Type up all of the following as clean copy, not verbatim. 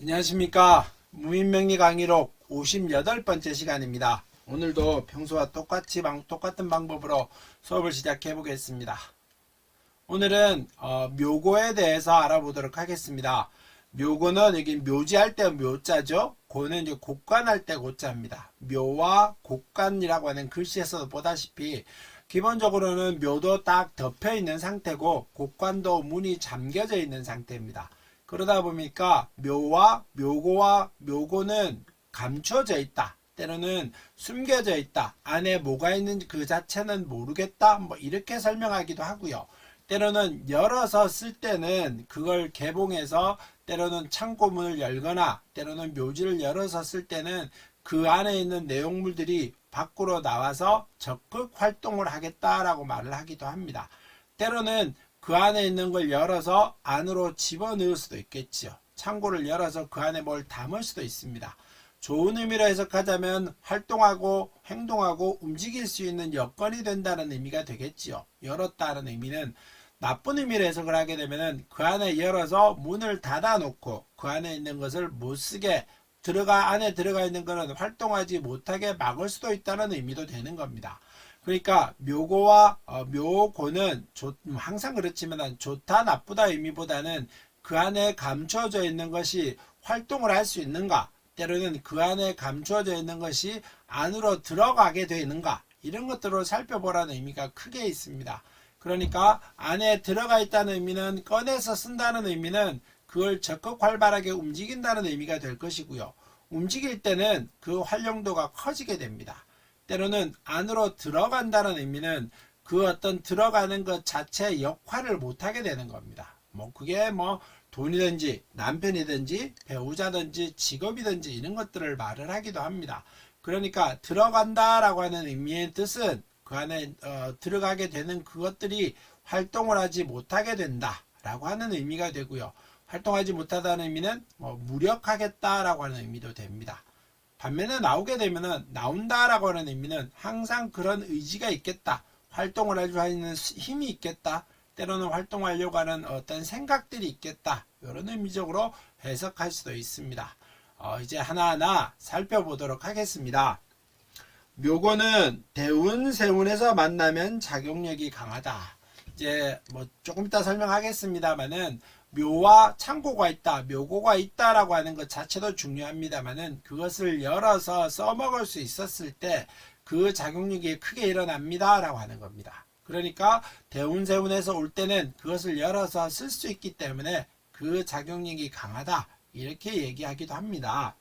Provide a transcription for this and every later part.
안녕하십니까. 무인명리 강의록 58번째 시간입니다. 오늘도 평소와 똑같은 방법으로 수업을 시작해 보겠습니다. 오늘은 묘고에 대해서 알아보도록 하겠습니다. 묘고는 여기 묘지할 때 묘자죠. 고는 이제 곡간할 때 고자입니다. 묘와 곡간이라고 하는 글씨에서도 보다시피 기본적으로는 묘도 딱 덮여 있는 상태고 곡간도 문이 잠겨져 있는 상태입니다. 그러다 보니까 묘와 묘고와 묘고는 감춰져 있다. 때로는 숨겨져 있다. 안에 뭐가 있는지 그 자체는 모르겠다. 뭐 이렇게 설명하기도 하고요. 때로는 열어서 쓸 때는 그걸 개봉해서 때로는 창고문을 열거나 때로는 묘지를 열어서 쓸 때는 그 안에 있는 내용물들이 밖으로 나와서 적극 활동을 하겠다라고 말을 하기도 합니다. 때로는 그 안에 있는 걸 열어서 안으로 집어넣을 수도 있겠지요. 창고를 열어서 그 안에 뭘 담을 수도 있습니다. 좋은 의미로 해석하자면 활동하고 행동하고 움직일 수 있는 여건이 된다는 의미가 되겠지요. 열었다는 의미는 나쁜 의미로 해석을 하게 되면 그 안에 열어서 문을 닫아 놓고 그 안에 있는 것을 못 쓰게 안에 들어가 있는 것은 활동하지 못하게 막을 수도 있다는 의미도 되는 겁니다. 그러니까 묘고와 묘고는 항상 그렇지만 좋다 나쁘다 의미보다는 그 안에 감춰져 있는 것이 활동을 할 수 있는가, 때로는 그 안에 감춰져 있는 것이 안으로 들어가게 되는가, 이런 것들을 살펴보라는 의미가 크게 있습니다. 그러니까 안에 들어가 있다는 의미는 꺼내서 쓴다는 의미는 그걸 적극 활발하게 움직인다는 의미가 될 것이고요. 움직일 때는 그 활용도가 커지게 됩니다. 때로는 안으로 들어간다는 의미는 그 어떤 들어가는 것 자체의 역할을 못하게 되는 겁니다. 그게 돈이든지 남편이든지 배우자든지 직업이든지 이런 것들을 말을 하기도 합니다. 그러니까 들어간다라고 하는 의미의 뜻은 그 안에 들어가게 되는 그것들이 활동을 하지 못하게 된다라고 하는 의미가 되고요. 활동하지 못하다는 의미는 무력하겠다라고 하는 의미도 됩니다. 반면에 나오게 되면은 나온다라고 하는 의미는 항상 그런 의지가 있겠다. 활동을 할 수 있는 힘이 있겠다. 때로는 활동하려고 하는 어떤 생각들이 있겠다. 이런 의미적으로 해석할 수도 있습니다. 이제 하나하나 살펴보도록 하겠습니다. 묘고는 대운, 세운에서 만나면 작용력이 강하다. 이제 조금 이따 설명하겠습니다만은 묘와 창고가 있다, 묘고가 있다라고 하는 것 자체도 중요합니다만은 그것을 열어서 써먹을 수 있었을 때 그 작용력이 크게 일어납니다라고 하는 겁니다. 그러니까 대운세운에서 올 때는 그것을 열어서 쓸 수 있기 때문에 그 작용력이 강하다, 이렇게 얘기하기도 합니다.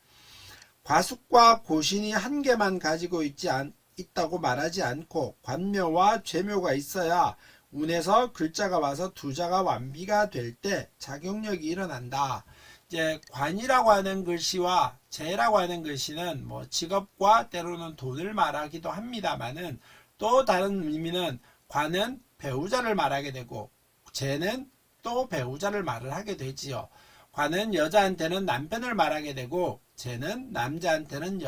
과숙과 고신이 한 개만 가지고 있다고 말하지 않고 관묘와 죄묘가 있어야 운에서 글자가 와서 두자가 완비가 될 때 작용력이 일어난다. 이제 관이라고 하는 글씨와 재라고 하는 글씨는 직업과 때로는 돈을 말하기도 합니다만은 또 다른 의미는 관은 배우자를 말하게 되고 재는 또 배우자를 말을 하게 되지요. 관은 여자한테는 남편을 말하게 되고 재는 남자한테는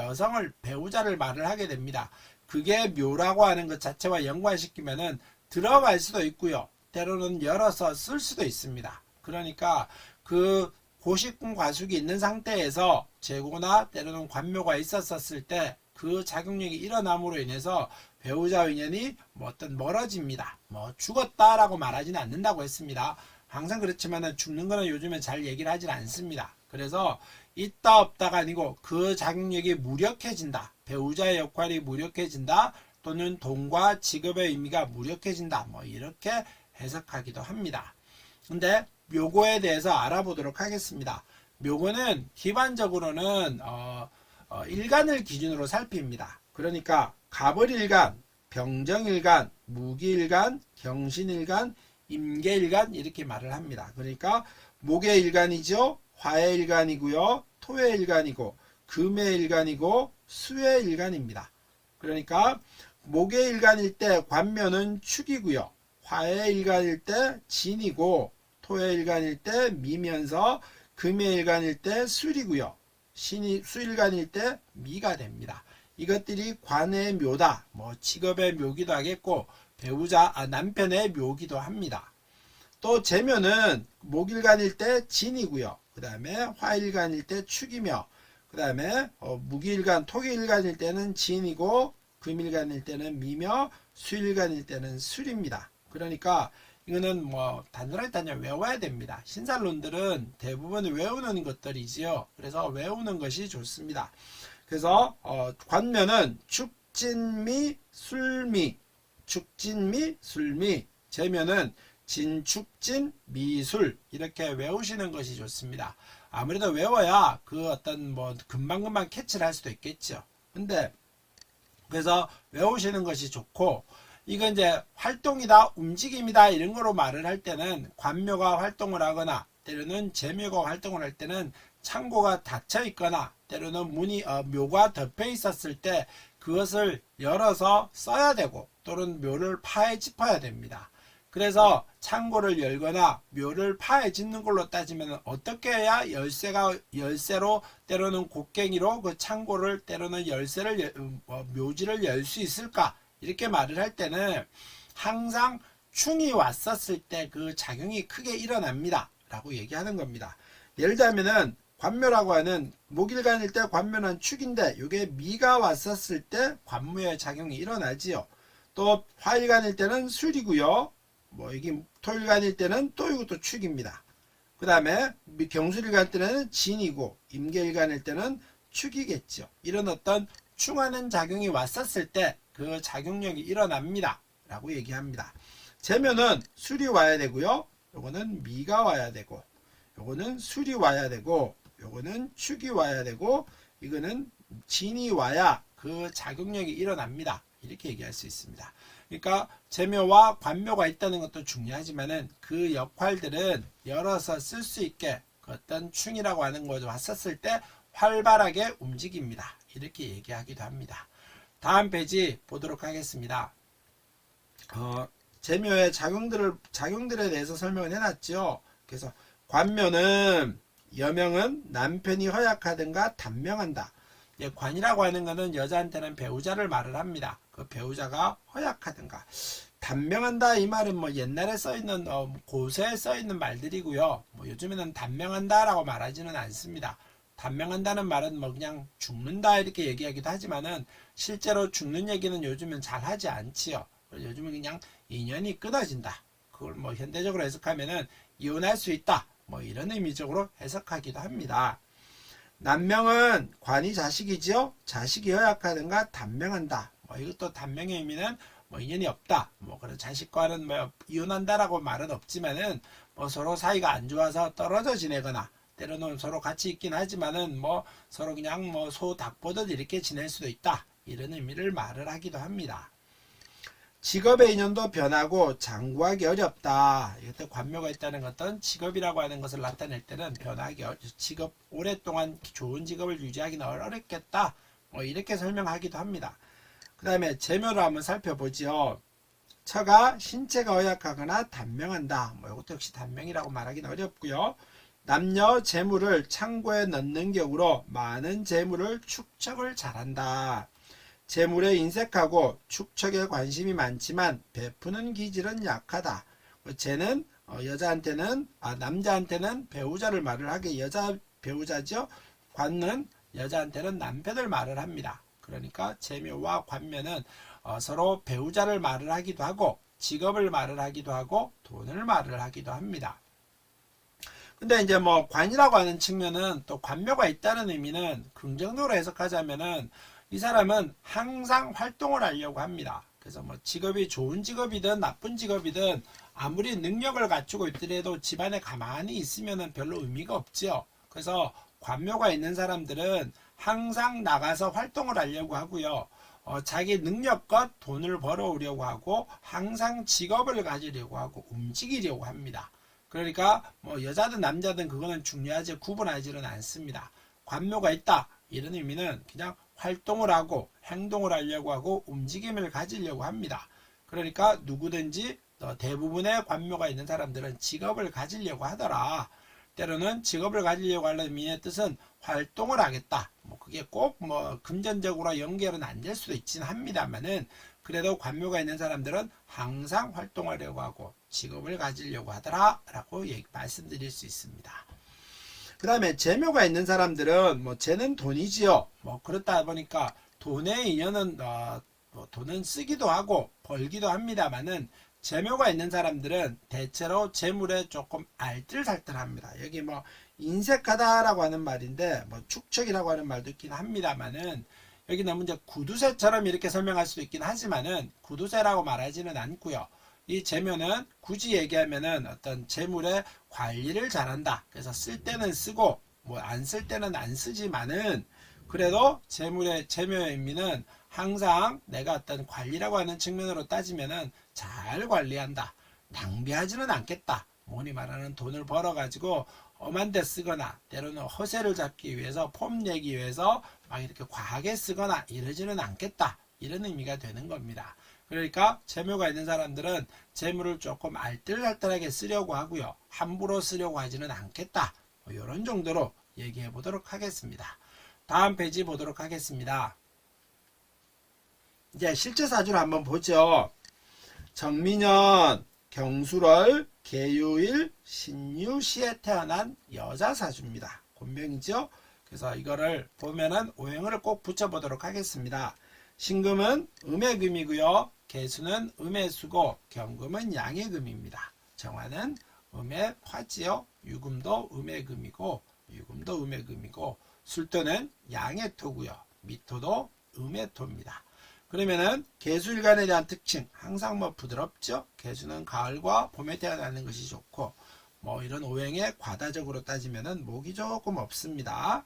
배우자를 말을 하게 됩니다. 그게 묘라고 하는 것 자체와 연관시키면은 들어갈 수도 있고요. 때로는 열어서 쓸 수도 있습니다. 그러니까 그 고식군 과숙이 있는 상태에서 재고나 때로는 관묘가 있었을 때 그 작용력이 일어남으로 인해서 배우자 인연이 멀어집니다. 죽었다라고 말하지는 않는다고 했습니다. 항상 그렇지만 죽는 거는 요즘에 잘 얘기를 하진 않습니다. 그래서 있다 없다가 아니고 그 작용력이 무력해진다. 배우자의 역할이 무력해진다. 또는 돈과 직업의 의미가 무력해진다. 이렇게 해석하기도 합니다. 근데 묘고에 대해서 알아보도록 하겠습니다. 묘고는 기본적으로는 일간을 기준으로 살핍니다. 그러니까 갑을일간, 병정일간, 무기일간, 경신일간, 임계일간 이렇게 말을 합니다. 그러니까 목의일간이죠. 화의일간이고요. 토의일간이고 금의일간이고 수의일간입니다. 그러니까 목의일간일 때 관묘는 축이고요. 화의일간일 때 진이고 토의일간일 때 미면서 금의일간일 때 술이고요. 수일간일 때 미가 됩니다. 이것들이 관의 묘다. 직업의 묘기도 하겠고 남편의 묘기도 합니다. 또 재묘는 목일간일 때 진이고요. 그 다음에 화일간일 때 축이며, 그 다음에 무기일간, 토기일간일 때는 진이고, 금일간일 때는 미며, 수일간일 때는 술입니다. 그러니까 이거는 뭐 단순하게 외워야 됩니다. 신살론들은 대부분 외우는 것들이지요. 그래서 외우는 것이 좋습니다. 그래서 관면은 축진미, 술미, 축진미, 술미, 제면은 진축진, 미술 이렇게 외우시는 것이 좋습니다. 아무래도 외워야 그 어떤 뭐 금방금방 캐치를 할 수도 있겠죠. 근데 그래서 외우시는 것이 좋고, 이건 이제 활동이다, 움직임이다 이런 거로 말을 할 때는 관묘가 활동을 하거나 때로는 제묘가 활동을 할 때는 창고가 닫혀 있거나 때로는 문이 묘가 덮여 있었을 때 그것을 열어서 써야 되고 또는 묘를 파헤 짚어야 됩니다. 그래서 창고를 열거나 묘를 파헤 짚는 걸로 따지면 어떻게 해야 열쇠로 때로는 곡괭이로 그 창고를 때로는 묘지를 열 수 있을까? 이렇게 말을 할 때는 항상 충이 왔었을 때 그 작용이 크게 일어납니다. 라고 얘기하는 겁니다. 예를 들면은 관묘라고 하는 목일간일 때 관묘는 축인데 이게 미가 왔었을 때 관묘의 작용이 일어나지요. 또 화일간일 때는 술이고요. 뭐 이게 토일간일 때는 또 이것도 축입니다. 그 다음에 경술일간일 때는 진이고 임계일간일 때는 축이겠죠. 이런 어떤 충하는 작용이 왔었을 때 그 작용력이 일어납니다. 라고 얘기합니다. 제면은 술이 와야 되고요. 요거는 미가 와야 되고, 요거는 술이 와야 되고, 요거는 축이 와야 되고, 이거는 진이 와야 그 작용력이 일어납니다. 이렇게 얘기할 수 있습니다. 그러니까 제묘와 관묘가 있다는 것도 중요하지만은 그 역할들은 열어서 쓸 수 있게 그 어떤 충이라고 하는 것이 왔었을 때 활발하게 움직입니다. 이렇게 얘기하기도 합니다. 다음 페이지 보도록 하겠습니다. 제묘의 작용들에 대해서 설명을 해놨죠. 그래서 관묘는 여명은 남편이 허약하든가 단명한다. 관이라고 하는 것은 여자한테는 배우자를 말을 합니다. 그 배우자가 허약하든가 단명한다 이 말은 뭐 옛날에 써있는 고서에 써있는 말들이고요. 뭐 요즘에는 단명한다라고 말하지는 않습니다. 단명한다는 말은 뭐 그냥 죽는다 이렇게 얘기하기도 하지만은 실제로 죽는 얘기는 요즘은 잘 하지 않지요. 요즘은 그냥 인연이 끊어진다. 그걸 뭐 현대적으로 해석하면은 이혼할 수 있다. 뭐 이런 의미적으로 해석하기도 합니다. 남명은 관이 자식이지요. 자식이 허약하든가 단명한다. 뭐 이것도 단명의 의미는 뭐 인연이 없다. 뭐 그런 자식과는 뭐 이혼한다라고 말은 없지만은 뭐 서로 사이가 안 좋아서 떨어져 지내거나 때로는 서로 같이 있긴 하지만은 뭐 서로 그냥 뭐 소 닭 보듯 이렇게 지낼 수도 있다. 이런 의미를 말을 하기도 합니다. 직업의 인연도 변하고 장구하기 어렵다. 이것도 관묘가 있다는 것은 직업이라고 하는 것을 나타낼 때는 변하기 직업 오랫동안 좋은 직업을 유지하기는 어렵겠다. 뭐 이렇게 설명하기도 합니다. 그 다음에 제묘를 한번 살펴보지요. 처가 신체가 허약하거나 단명한다. 뭐 이것도 역시 단명이라고 말하기는 어렵고요. 남녀 재물을 창고에 넣는 경우로 많은 재물을 축적을 잘한다. 재물에 인색하고 축척에 관심이 많지만 베푸는 기질은 약하다. 쟤는 남자한테는 배우자를 말을 하게 여자 배우자죠. 관은 여자한테는 남편을 말을 합니다. 그러니까 제묘와 관묘는 서로 배우자를 말을 하기도 하고 직업을 말을 하기도 하고 돈을 말을 하기도 합니다. 근데 이제 뭐 관이라고 하는 측면은 또 관묘가 있다는 의미는 긍정적으로 해석하자면은 이 사람은 항상 활동을 하려고 합니다. 그래서 뭐 직업이 좋은 직업이든 나쁜 직업이든 아무리 능력을 갖추고 있더라도 집안에 가만히 있으면은 별로 의미가 없지요. 그래서 관묘가 있는 사람들은 항상 나가서 활동을 하려고 하고요. 자기 능력껏 돈을 벌어오려고 하고 항상 직업을 가지려고 하고 움직이려고 합니다. 그러니까 뭐 여자든 남자든 그거는 중요하지 구분하지는 않습니다. 관묘가 있다 이런 의미는 그냥 활동을 하고 행동을 하려고 하고 움직임을 가지려고 합니다. 그러니까 누구든지 대부분의 관묘가 있는 사람들은 직업을 가지려고 하더라. 때로는 직업을 가지려고 하는 의미의 뜻은 활동을 하겠다. 뭐 그게 꼭 뭐 금전적으로 연결은 안 될 수도 있긴 합니다만은 그래도 관묘가 있는 사람들은 항상 활동하려고 하고 직업을 가지려고 하더라 라고 말씀드릴 수 있습니다. 그 다음에 재묘가 있는 사람들은 뭐 재는 돈이지요. 뭐 그렇다 보니까 돈의 인연은 뭐 돈은 쓰기도 하고 벌기도 합니다만은 재묘가 있는 사람들은 대체로 재물에 조금 알뜰살뜰합니다. 여기 뭐 인색하다라고 하는 말인데 뭐 축척이라고 하는 말도 있긴 합니다만은 여기 너무 이제 구두쇠처럼 이렇게 설명할 수도 있긴 하지만은 구두쇠라고 말하지는 않고요. 이 재묘는 굳이 얘기하면은 어떤 재물의 관리를 잘한다. 그래서 쓸 때는 쓰고 뭐 안 쓸 때는 안 쓰지만은 그래도 재물의 재묘의 의미는 항상 내가 어떤 관리라고 하는 측면으로 따지면은 잘 관리한다. 낭비하지는 않겠다. 뭐니 말하는 돈을 벌어가지고 엄한 데 쓰거나 때로는 허세를 잡기 위해서 폼 내기 위해서 막 이렇게 과하게 쓰거나 이러지는 않겠다. 이런 의미가 되는 겁니다. 그러니까 재묘가 있는 사람들은 재물을 조금 알뜰살뜰하게 쓰려고 하고요. 함부로 쓰려고 하지는 않겠다. 뭐 이런 정도로 얘기해 보도록 하겠습니다. 다음 페이지 보도록 하겠습니다. 이제 실제 사주를 한번 보죠. 정민년, 경술월, 계유일, 신유시에 태어난 여자 사주입니다. 곤명이죠. 그래서 이거를 보면은 오행을 꼭 붙여보도록 하겠습니다. 신금은 음의 금이고요. 계수는 음의 수고, 경금은 양의 금입니다. 정화는 음의 화지요. 유금도 음의 금이고, 유금도 음의 금이고, 술토는 양의 토고요. 미토도 음의 토입니다. 그러면은 계수일간에 대한 특징 항상 뭐 부드럽죠. 계수는 가을과 봄에 태어나는 것이 좋고 뭐 이런 오행에 과다적으로 따지면은 목이 조금 없습니다.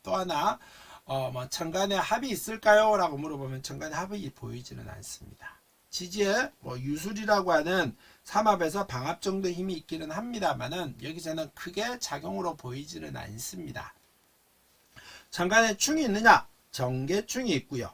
또 하나 뭐 천간에 합이 있을까요? 라고 물어보면 천간에 합이 보이지는 않습니다. 지지에 뭐 유술이라고 하는 삼합에서 방합 정도의 힘이 있기는 합니다만은 여기서는 크게 작용으로 보이지는 않습니다. 천간에 충이 있느냐? 정계충이 있고요.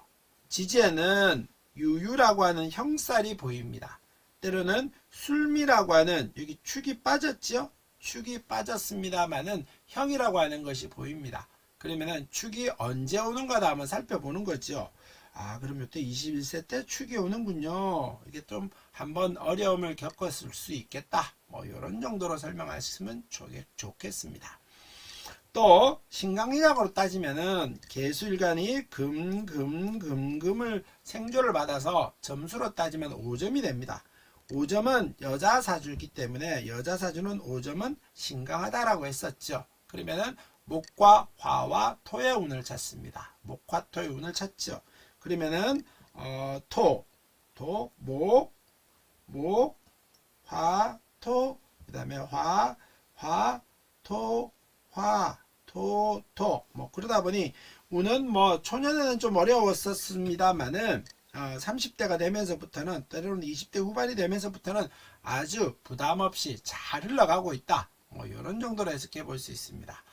지지에는 유유라고 하는 형살이 보입니다. 때로는 술미라고 하는 여기 축이 빠졌죠? 축이 빠졌습니다만은 형이라고 하는 것이 보입니다. 그러면은 축이 언제 오는가도 한번 살펴보는 거죠. 아, 그럼 이때 21세 때 축이 오는군요. 이게 좀 한번 어려움을 겪었을 수 있겠다. 뭐 이런 정도로 설명하시면 좋겠습니다. 또 신강리학으로 따지면은 계수일간이 금을 생조를 받아서 점수로 따지면 5점이 됩니다. 5점은 여자 사주이기 때문에 여자 사주는 5점은 신강하다라고 했었죠. 그러면은 목과 화와 토의 운을 찾습니다. 목화 토의 운을 찾죠. 그러면은 목, 화, 토, 그 다음에 뭐 그러다 보니 운은 뭐 초년에는 좀 어려웠었습니다만은 30대가 되면서부터는 때로는 20대 후반이 되면서부터는 아주 부담 없이 잘 흘러가고 있다. 뭐 이런 정도로 해석해 볼 수 있습니다.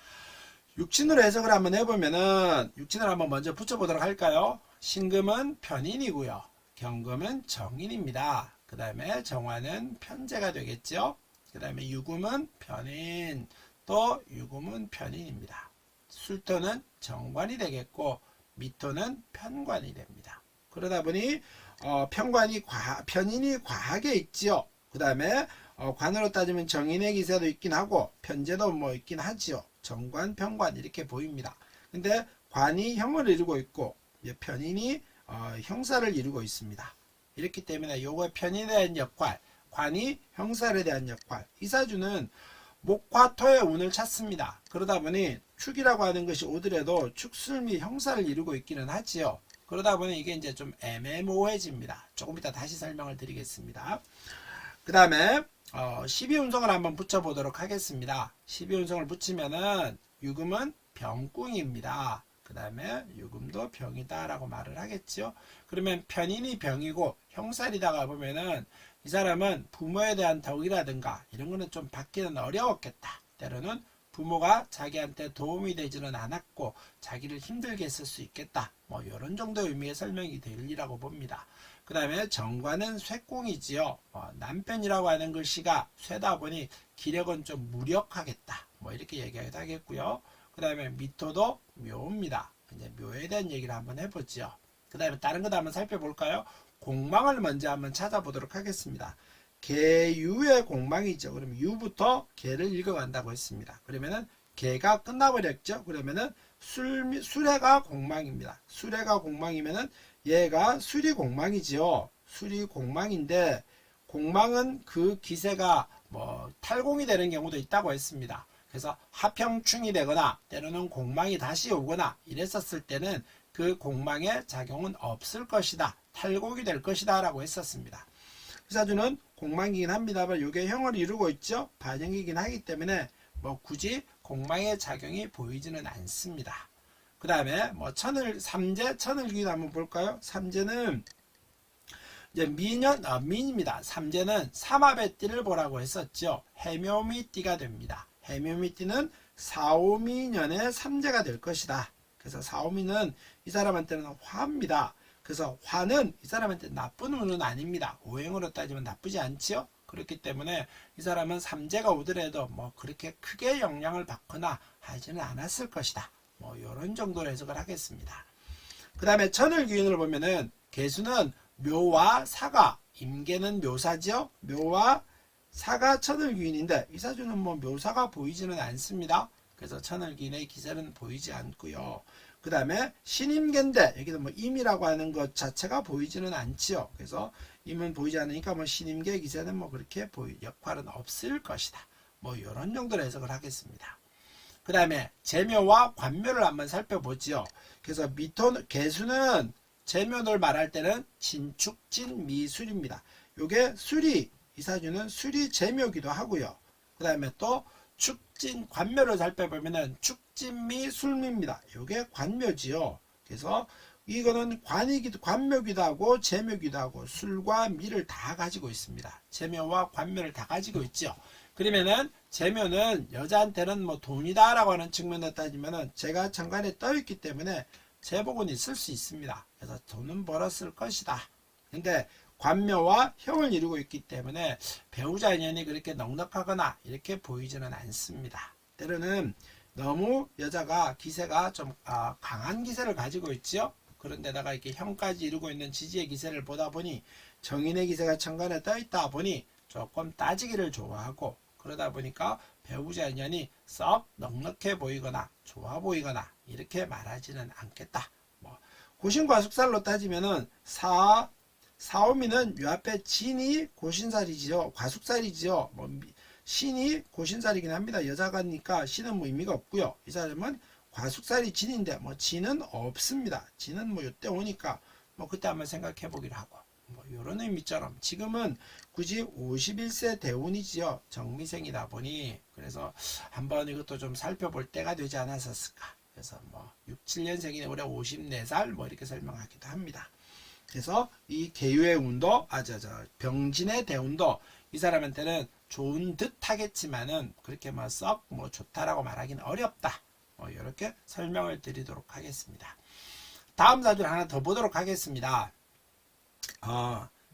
육친으로 해석을 한번 해보면은 육친을 한번 먼저 붙여보도록 할까요? 신금은 편인이고요. 경금은 정인입니다. 그 다음에 정화는 편제가 되겠죠. 그 다음에 유금은 편인, 또 유금은 편인입니다. 술토는 정관이 되겠고 미토는 편관이 됩니다. 그러다 보니 편인이 과하게 있지요. 그 다음에 관으로 따지면 정인의 기세도 있긴 하고 편제도 뭐 있긴 하지요. 정관, 편관 이렇게 보입니다. 근데 관이 형을 이루고 있고 편인이 형사를 이루고 있습니다. 이렇기 때문에 요거 편인에 대한 역할, 관이 형사에 대한 역할, 이 사주는 목화 토의 운을 찾습니다. 그러다 보니 축이라고 하는 것이 오더라도 축술미 형사를 이루고 있기는 하지요. 그러다 보니 이게 이제 좀 애매모호해집니다. 조금 이따 다시 설명을 드리겠습니다. 그 다음에 12운성을 한번 붙여보도록 하겠습니다. 12운성을 붙이면은 유금은 병궁입니다. 그 다음에 유금도 병이다 라고 말을 하겠죠. 그러면 편인이 병이고 형살이다가 보면은 이 사람은 부모에 대한 덕이라든가 이런 거는 좀 받기는 어려웠겠다. 때로는 부모가 자기한테 도움이 되지는 않았고 자기를 힘들게 했을 수 있겠다. 뭐 이런 정도의 의미의 설명이 되리라고 봅니다. 그 다음에 정관은 쇠궁이지요. 남편이라고 하는 글씨가 쇠다 보니 기력은 좀 무력하겠다. 뭐 이렇게 얘기하기도 하겠고요. 그 다음에 미토도 묘입니다. 이제 묘에 대한 얘기를 한번 해보죠. 그 다음에 다른 것도 한번 살펴볼까요? 공망을 먼저 한번 찾아보도록 하겠습니다. 개유의 공망이죠. 그럼 유부터 개를 읽어간다고 했습니다. 그러면은 개가 끝나버렸죠. 그러면은 수레가 공망입니다. 수레가 공망이면은 얘가 수리공망이지요. 수리공망인데 공망은 그 기세가 뭐 탈공이 되는 경우도 있다고 했습니다. 그래서 하평충이 되거나 때로는 공망이 다시 오거나 이랬었을 때는 그 공망의 작용은 없을 것이다. 탈공이 될 것이다 라고 했었습니다. 이사주는 공망이긴 합니다만 이게 형을 이루고 있죠. 반영이긴 하기 때문에 뭐 굳이 공망의 작용이 보이지는 않습니다. 그 다음에 뭐 삼재 천을귀인 한번 볼까요? 삼재는 이제 민입니다. 삼재는 삼합의 띠를 보라고 했었죠. 해묘미띠가 됩니다. 해묘미띠는 사오미년의 삼재가 될 것이다. 그래서 사오미는 이 사람한테는 화입니다. 그래서 화는 이 사람한테 나쁜 운은 아닙니다. 오행으로 따지면 나쁘지 않지요. 그렇기 때문에 이 사람은 삼재가 오더라도 뭐 그렇게 크게 영향을 받거나 하지는 않았을 것이다. 뭐 이런 정도로 해석을 하겠습니다. 그 다음에 천을귀인을 보면은 개수는 묘와 사가, 임계는 묘사죠. 묘와 사가 천을귀인인데 이 사주는 뭐 묘사가 보이지는 않습니다. 그래서 천을귀인의 기세는 보이지 않고요. 그 다음에 신임계인데 여기도 뭐 임이라고 하는 것 자체가 보이지는 않지요. 그래서 임은 보이지 않으니까 뭐 신임계 기세는 뭐 그렇게 역할은 없을 것이다. 뭐 이런 정도로 해석을 하겠습니다. 그 다음에 재묘와 관묘를 한번 살펴보지요. 그래서 개수는 재묘를 말할 때는 진축진 미술입니다. 요게 수리, 이 사주는 수리 재묘기도 하고요. 그 다음에 또 축진 관묘를 살펴보면은 축진미 술미입니다. 요게 관묘지요. 그래서 이거는 관묘기도 하고 재묘기도 하고 술과 미를 다 가지고 있습니다. 재묘와 관묘를 다 가지고 있죠. 그러면은 재묘는 여자한테는 뭐 돈이다 라고 하는 측면에 따지면은 제가 천간에 떠 있기 때문에 재복은 있을 수 있습니다. 그래서 돈은 벌었을 것이다. 근데 관묘와 형을 이루고 있기 때문에 배우자 인연이 그렇게 넉넉하거나 이렇게 보이지는 않습니다. 때로는 너무 여자가 기세가 좀 강한 기세를 가지고 있죠. 그런데다가 이렇게 형까지 이루고 있는 지지의 기세를 보다 보니 정인의 기세가 천간에 떠 있다 보니 조금 따지기를 좋아하고 그러다 보니까 배우자 인연이 썩 넉넉해 보이거나 좋아 보이거나 이렇게 말하지는 않겠다. 뭐 고신과숙살로 따지면은 사오미는 요 앞에 진이 고신살이지요. 과숙살이지요. 뭐 신이 고신살이긴 합니다. 여자가니까 신은 뭐 의미가 없고요. 이 사람은 과숙살이 진인데 뭐 진은 없습니다. 진은 뭐 요때 오니까 뭐 그때 한번 생각해 보기로 하고 뭐 요런 의미처럼 지금은 굳이 51세 대운이지요. 정미생이다 보니 그래서 한번 이것도 좀 살펴볼 때가 되지 않았었을까. 그래서 뭐 6, 7년생이네 올해 54살 뭐 이렇게 설명하기도 합니다. 그래서 이 계유의 운도 병진의 대운도 이 사람한테는 좋은 듯 하겠지만은 그렇게 뭐 썩 뭐 좋다라고 말하기는 어렵다. 뭐 이렇게 설명을 드리도록 하겠습니다. 다음 사주를 하나 더 보도록 하겠습니다.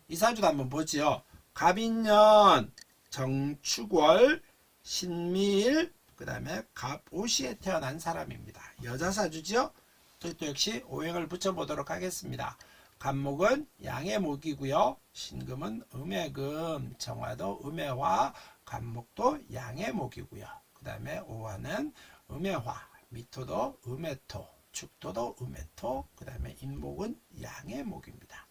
이 사주도 한번 보지요. 갑인년, 정축월, 신미일, 그 다음에 갑오시에 태어난 사람입니다. 여자 사주지요. 또 역시 오행을 붙여보도록 하겠습니다. 갑목은 양의 목이고요. 신금은 음의 금, 정화도 음의 화, 갑목도 양의 목이고요. 그 다음에 오화는 음의 화, 미토도 음의 토, 축토도 음의 토, 그 다음에 인목은 양의 목입니다.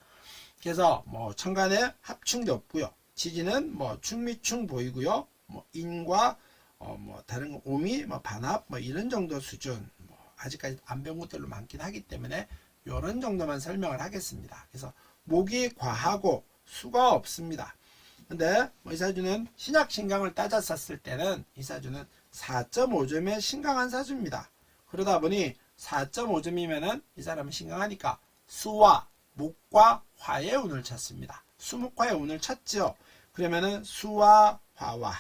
그래서 뭐 천간에 합충도 없고요. 지지는 뭐 충미충 보이고요. 뭐 인과 뭐 다른 오미, 뭐 반합, 뭐 이런 정도 수준. 뭐 아직까지 안 배운 것들로 많긴 하기 때문에 이런 정도만 설명을 하겠습니다. 그래서 목이 과하고 수가 없습니다. 근데 뭐 이 사주는 신약 신강을 따졌었을 때는 이 사주는 4.5점의 신강한 사주입니다. 그러다 보니 4.5점이면은 이 사람은 신강하니까 수와 목과 화의 운을 찾습니다. 수목화의 운을 찾죠. 그러면은 수와 화와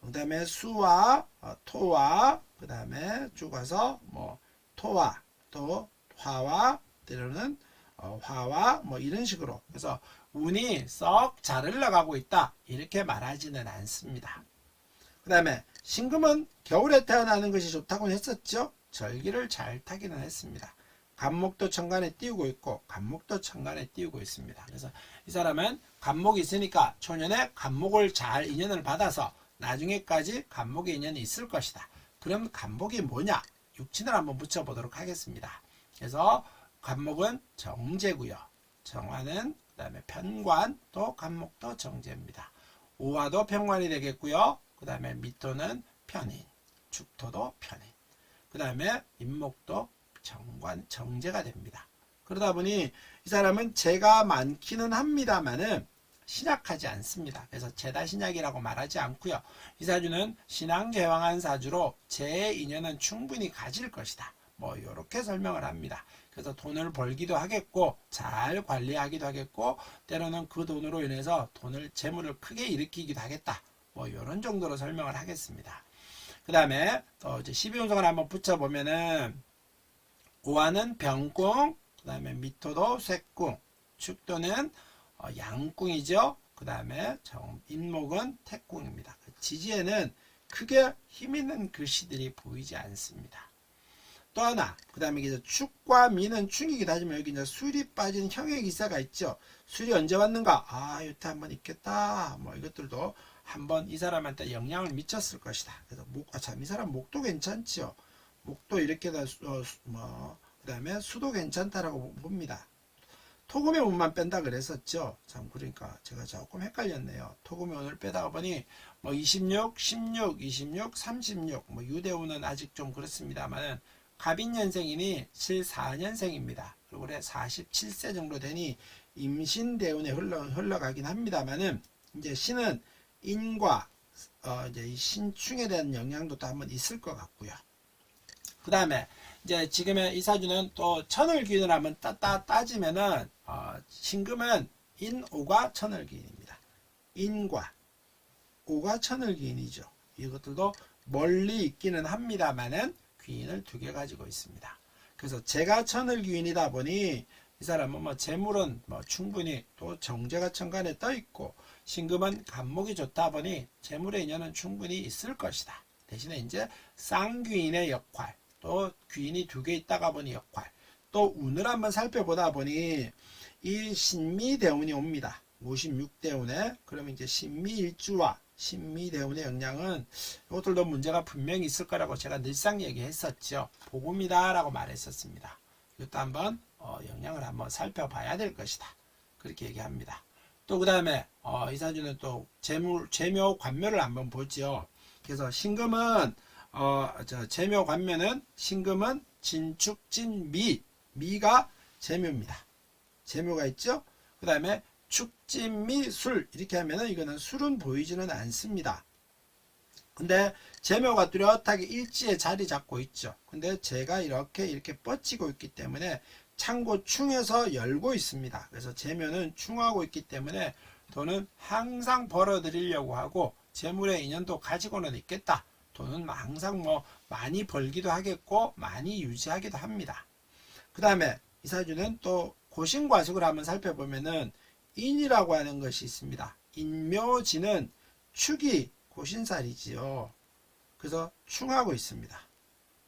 그 다음에 수와 토와 그 다음에 쭉 가서 뭐 토와 또 화와 때로는 화와 뭐 이런 식으로 그래서 운이 썩 잘 흘러가고 있다 이렇게 말하지는 않습니다. 그 다음에 신금은 겨울에 태어나는 것이 좋다고 했었죠. 절기를 잘 타기는 했습니다. 갑목도 천간에 띄우고 있고 갑목도 천간에 띄우고 있습니다. 그래서 이 사람은 갑목이 있으니까 초년에 갑목을 잘 인연을 받아서 나중에까지 갑목의 인연이 있을 것이다. 그럼 간목이 뭐냐? 육친을 한번 붙여보도록 하겠습니다. 그래서 간목은 정제고요. 정화는 그 다음에 편관, 또 간목도 정제입니다. 오화도 편관이 되겠고요. 그 다음에 미토는 편인, 축토도 편인, 그 다음에 임목도 정관, 정제가 됩니다. 그러다 보니 이 사람은 재가 많기는 합니다만은 신약하지 않습니다. 그래서 재다신약이라고 말하지 않고요. 이 사주는 신앙개왕한 사주로 재의 인연은 충분히 가질 것이다. 뭐 이렇게 설명을 합니다. 그래서 돈을 벌기도 하겠고 잘 관리하기도 하겠고 때로는 그 돈으로 인해서 재물을 크게 일으키기도 하겠다. 뭐 이런 정도로 설명을 하겠습니다. 그 다음에 또 이제 12운성을 한번 붙여보면은 오화는 병궁, 그 다음에 미토도 쇠궁, 축도는 양궁이죠. 그 다음에 인목은 태궁입니다. 지지에는 크게 힘있는 글씨들이 보이지 않습니다. 또 하나, 그 다음에 이제 축과 미는 충이기도 하지만 여기 이제 술이 빠진 형해기사가 있죠. 술이 언제 왔는가? 아, 여태 한번 있겠다. 뭐 이것들도 한번 이 사람한테 영향을 미쳤을 것이다. 그래서 이 사람 목도 괜찮죠. 목도 이렇게 다, 그 다음에 수도 괜찮다라고 봅니다. 토금의 운만 뺀다 그랬었죠. 참, 그러니까 제가 조금 헷갈렸네요. 토금의 운을 빼다가 보니, 26, 16, 26, 36, 유대운은 아직 좀 그렇습니다만은, 갑인년생이니 74년생입니다. 그리고 올해 47세 정도 되니 임신대운에 흘러가긴 합니다만은, 이제 신은 인과, 이제 이 신충에 대한 영향도 또 한번 있을 것 같고요. 그 다음에, 이제 지금의 이 사주는 또 천을기운을 한번 따지면은, 신금은 인오가 천을기인입니다. 인과 오가 천을기인이죠. 이것들도 멀리 있기는 합니다만은 귀인을 두 개 가지고 있습니다. 그래서 제가 천을기인이다 보니 이 사람은 재물은 충분히 또 정제가 천간에 떠 있고 신금은 간목이 좋다 보니 재물의 인연은 충분히 있을 것이다. 대신에 이제 쌍귀인의 역할, 또 귀인이 두 개 있다가 보니 역할, 또 운을 한번 살펴보다 보니 이 신미대운이 옵니다. 56대운에 그러면 이제 신미일주와 신미대운의 영향은 이것들도 문제가 분명히 있을 거라고 제가 늘상 얘기했었죠. 복음이다 라고 말했었습니다. 이것도 한번 영향을 한번 살펴봐야 될 것이다. 그렇게 얘기합니다. 또 그 다음에 이 사주는 또 재묘 관묘를 한번 보죠. 그래서 신금은 재묘 관묘는 신금은 진축진미, 미가 재묘입니다. 재묘가 있죠. 그 다음에 축진미술 이렇게 하면은 이거는 술은 보이지는 않습니다. 근데 재묘가 뚜렷하게 일지에 자리 잡고 있죠. 근데 제가 이렇게 뻗치고 있기 때문에 창고 충에서 열고 있습니다. 그래서 재묘는 충하고 있기 때문에 돈은 항상 벌어들이려고 하고 재물의 인연도 가지고는 있겠다. 돈은 항상 많이 벌기도 하겠고 많이 유지하기도 합니다. 그 다음에 이 사주는 또 고신과숙을 한번 살펴보면은 인이라고 하는 것이 있습니다. 인묘지는 축이 고신살이지요. 그래서 충하고 있습니다.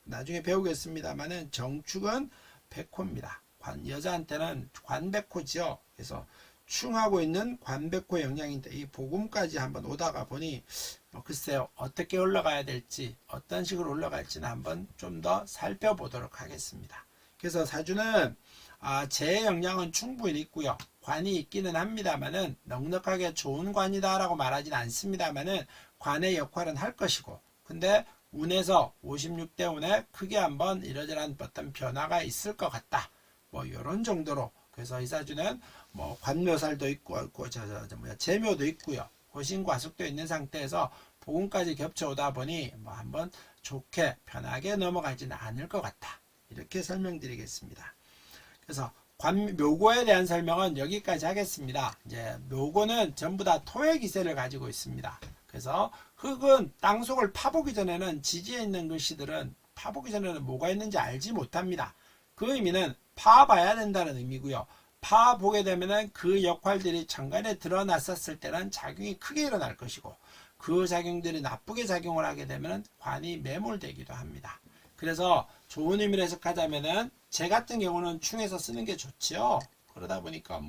나중에 배우겠습니다만은 정축은 백호입니다. 여자한테는 관백호지요. 그래서 충하고 있는 관백호 영향인데 이 복음까지 한번 오다가 보니 글쎄요 어떻게 올라가야 될지 어떤 식으로 올라갈지는 한번 좀 더 살펴보도록 하겠습니다. 그래서 사주는 재 영향은 충분히 있고요. 관이 있기는 합니다만은 넉넉하게 좋은 관이다 라고 말하진 않습니다만은 관의 역할은 할 것이고 근데 운에서 56대 운에 크게 한번 이러저러한 어떤 변화가 있을 것 같다. 이런 정도로 그래서 이 사주는 관묘살도 있고 재묘도 있고요. 고신과숙도 있는 상태에서 복운까지 겹쳐오다 보니 한번 좋게 편하게 넘어가지는 않을 것 같다. 이렇게 설명드리겠습니다. 그래서 묘고에 대한 설명은 여기까지 하겠습니다. 이제 묘고는 전부 다 토의 기세를 가지고 있습니다. 그래서 흙은 땅속을 파보기 전에는 지지에 있는 글씨들은 파보기 전에는 뭐가 있는지 알지 못합니다. 그 의미는 파봐야 된다는 의미고요. 파보게 되면은 그 역할들이 천간에 드러났었을 때는 작용이 크게 일어날 것이고 그 작용들이 나쁘게 작용을 하게 되면 관이 매몰되기도 합니다. 그래서 좋은 의미로 해석하자면은 재 같은 경우는 충에서 쓰는 게 좋지요. 그러다 보니까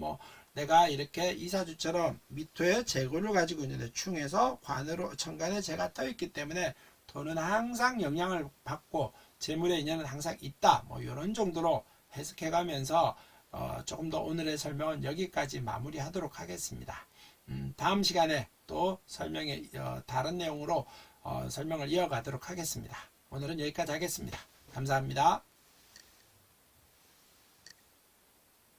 내가 이렇게 이사주처럼 미토에 재고를 가지고 있는데 충에서 관으로 천간에 재가 떠 있기 때문에 돈은 항상 영향을 받고 재물의 인연은 항상 있다. 뭐 이런 정도로 해석해 가면서 조금 더 오늘의 설명은 여기까지 마무리하도록 하겠습니다. 다음 시간에 또 설명의 다른 내용으로 설명을 이어가도록 하겠습니다. 오늘은 여기까지 하겠습니다. 감사합니다.